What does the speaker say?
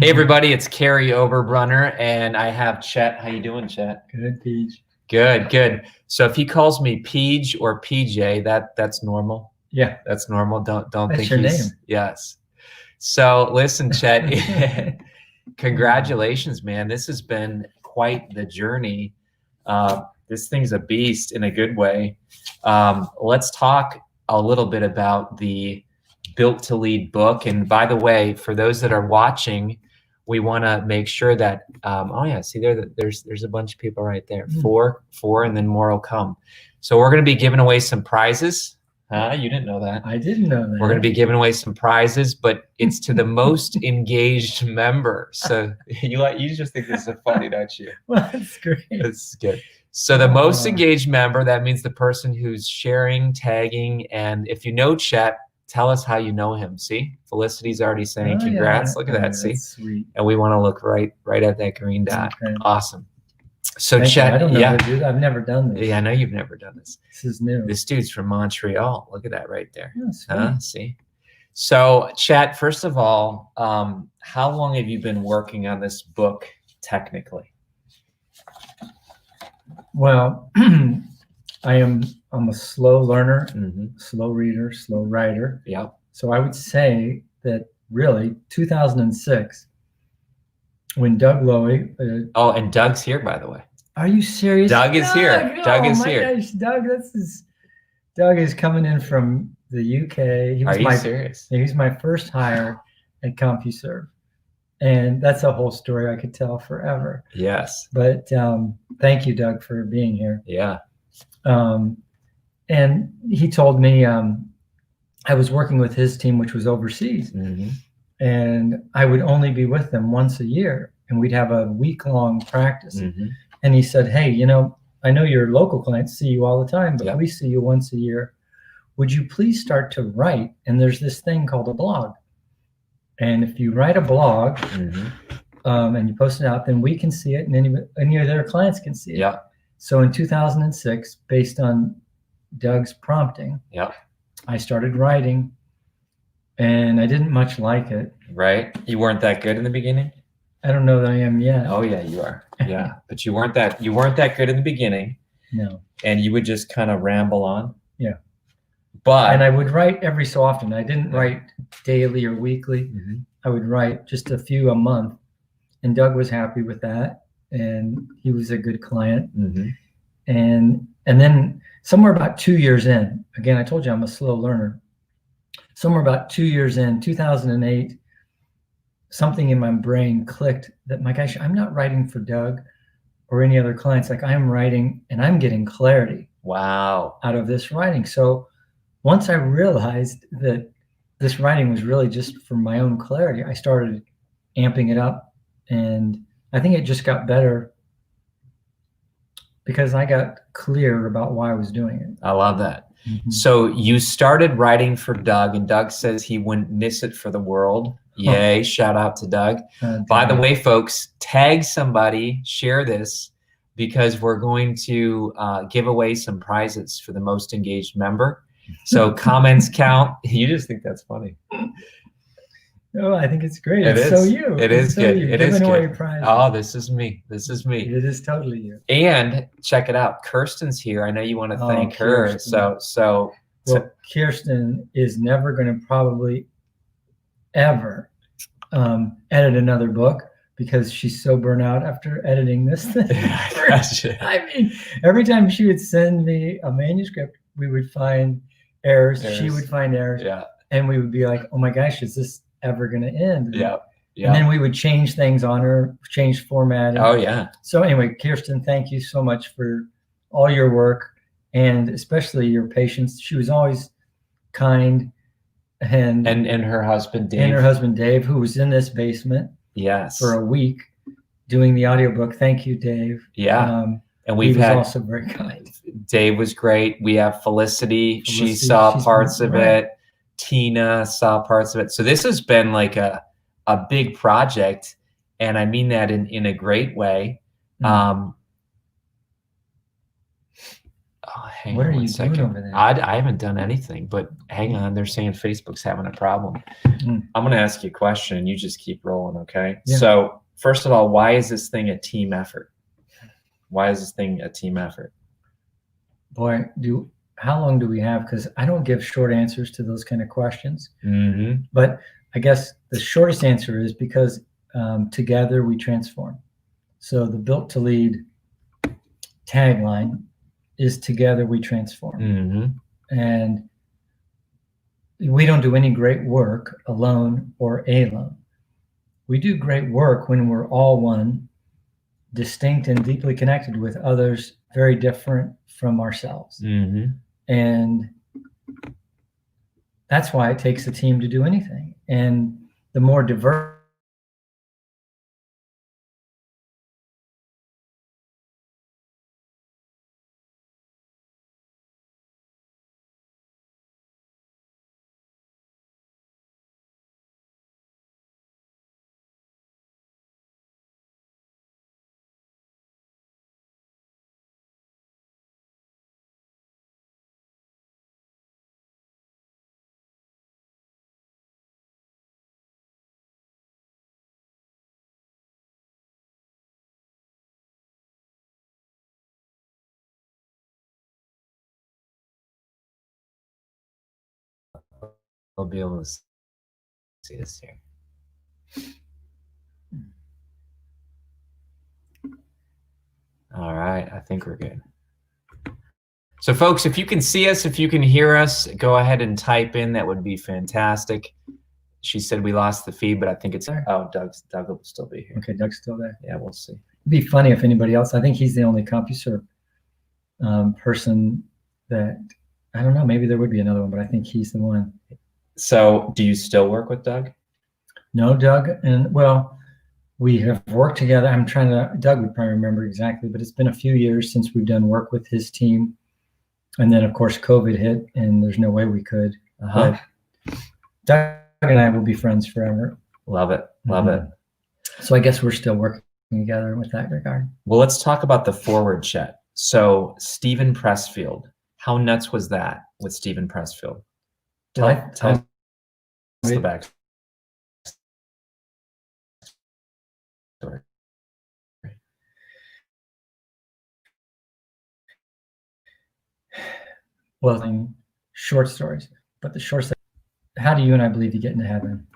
Hey everybody, it's Kary Oberbrunner, and I have Chet. How you doing, Chet? Good, Peach. Good, good. So if he calls me Peej or PJ, that's normal. Yeah, That's normal. Don't that's think your he's name. yes. So listen, Chet, congratulations, man. This has been quite the journey. This thing's a beast in a good way. Let's talk a little bit about the Built to Lead book. And by the way, for those that are watching, we want to make sure that oh yeah, see there's a bunch of people right there. Four, and then more will come. So we're going to be giving away some prizes. You didn't know that. I didn't know that. We're going to be giving away some prizes, but it's to the most engaged member. So you just think this is funny, don't you? Well, that's great. That's good. So the most engaged member, that means the person who's sharing, tagging, and if you know Chet, tell us how you know him. See, Felicity's already saying congrats. Yeah. Look at that. See, sweet. And we want to look right at that green dot. Okay. Awesome. So Thank Chet, you. I don't know how to do that. I've never done this. Yeah, I know you've never done this. This is new. This dude's from Montreal. Look at that right there. Yeah, see. So Chet, first of all, how long have you been working on this book technically? Well, I'm a slow learner, slow reader, slow writer. Yeah. So I would say that really 2006, when Doug Lowy. Oh, and Doug's here, by the way. Are you serious? Doug is here. Doug is here. Oh my gosh, Doug, Doug is coming in from the UK. Are you serious? He was my first hire at CompuServe. And that's a whole story I could tell forever. Yes. But thank you, Doug, for being here. Yeah. And he told me I was working with his team, which was overseas. And I would only be with them once a year. And we'd have a week-long practice. And he said, hey, I know your local clients see you all the time, but we see you once a year. Would you please start to write? And there's this thing called a blog. And if you write a blog and you post it out, then we can see it and any of their clients can see it. Yeah. So in 2006, based on Doug's prompting, I started writing and I didn't much like it. Right. You weren't that good in the beginning? I don't know that I am yet. Oh yeah, you are. Yeah. But you weren't that good in the beginning. No. And you would just kind of ramble on. Yeah. And I would write every so often. I didn't write daily or weekly. I would write just a few a month. And Doug was happy with that. And he was a good client. And then somewhere about 2 years in, again, I told you I'm a slow learner. Somewhere about 2 years in, 2008, something in my brain clicked that, my gosh, I'm not writing for Doug or any other clients. Like I'm writing and I'm getting clarity. Wow. Out of this writing. So once I realized that this writing was really just for my own clarity, I started amping it up. And I think it just got better because I got clear about why I was doing it. I love that. So you started writing for Doug, and Doug says he wouldn't miss it for the world. Yay, shout out to Doug. By the way, folks, tag somebody, share this, because we're going to give away some prizes for the most engaged member. So comments count. You just think that's funny. No, I think it's great. It's so you. It is good. It is good. Oh, this is me. This is me. It is totally you. And check it out. Kirsten's here. I know you want to thank her. So Kirsten is never going to probably ever edit another book because she's so burnt out after editing this thing. I mean, every time she would send me a manuscript, we would find errors. She would find errors. Yeah. And we would be like, oh my gosh, is this ever going to end? Yeah. And then we would change things on her, change formatting. Oh yeah. So anyway, Kirsten, thank you so much for all your work and especially your patience. She was always kind. And her husband Dave. And her husband Dave, who was in this basement. Yes. For a week doing the audiobook. Thank you, Dave. Yeah. And he was also very kind. Dave was great. We have Felicity. She saw parts of it. Tina saw parts of it. So this has been like a big project, and I mean that in a great way. Oh, hang What on are one you second. doing over there? I haven't done anything, but hang on. They're saying Facebook's having a problem. Mm. I'm going to ask you a question and you just keep rolling, okay? Yeah. So, first of all, why is this thing a team effort? Why is this thing a team effort? Boy, how long do we have? Because I don't give short answers to those kind of questions. Mm-hmm. But I guess the shortest answer is because together we transform. So the Built to Lead tagline is together we transform. Mm-hmm. And we don't do any great work alone or alone. We do great work when we're all one, distinct and deeply connected with others very different from ourselves. Mm-hmm. And that's why it takes a team to do anything. And the more diverse I'll be able to see this here. All right, I think we're good. So folks, if you can see us, if you can hear us, go ahead and type in. That would be fantastic. She said we lost the feed, but I think it's there. Oh, Doug will still be here. Okay, Doug's still there. Yeah, we'll see. It'd be funny if anybody else, I think he's the only CompuServe person that, I don't know, maybe there would be another one, but I think he's the one. So do you still work with Doug? No, Doug, and well, we have worked together. Doug would probably remember exactly, but it's been a few years since we've done work with his team. And then of course COVID hit and there's no way we could. But Doug and I will be friends forever. Love it. Love it. So I guess we're still working together with that regard. Well, let's talk about the forward, Chet. So Stephen Pressfield, how nuts was that with Stephen Pressfield? Tell us the back story. Well, short stories, but the short story, how do you and I believe you get into heaven?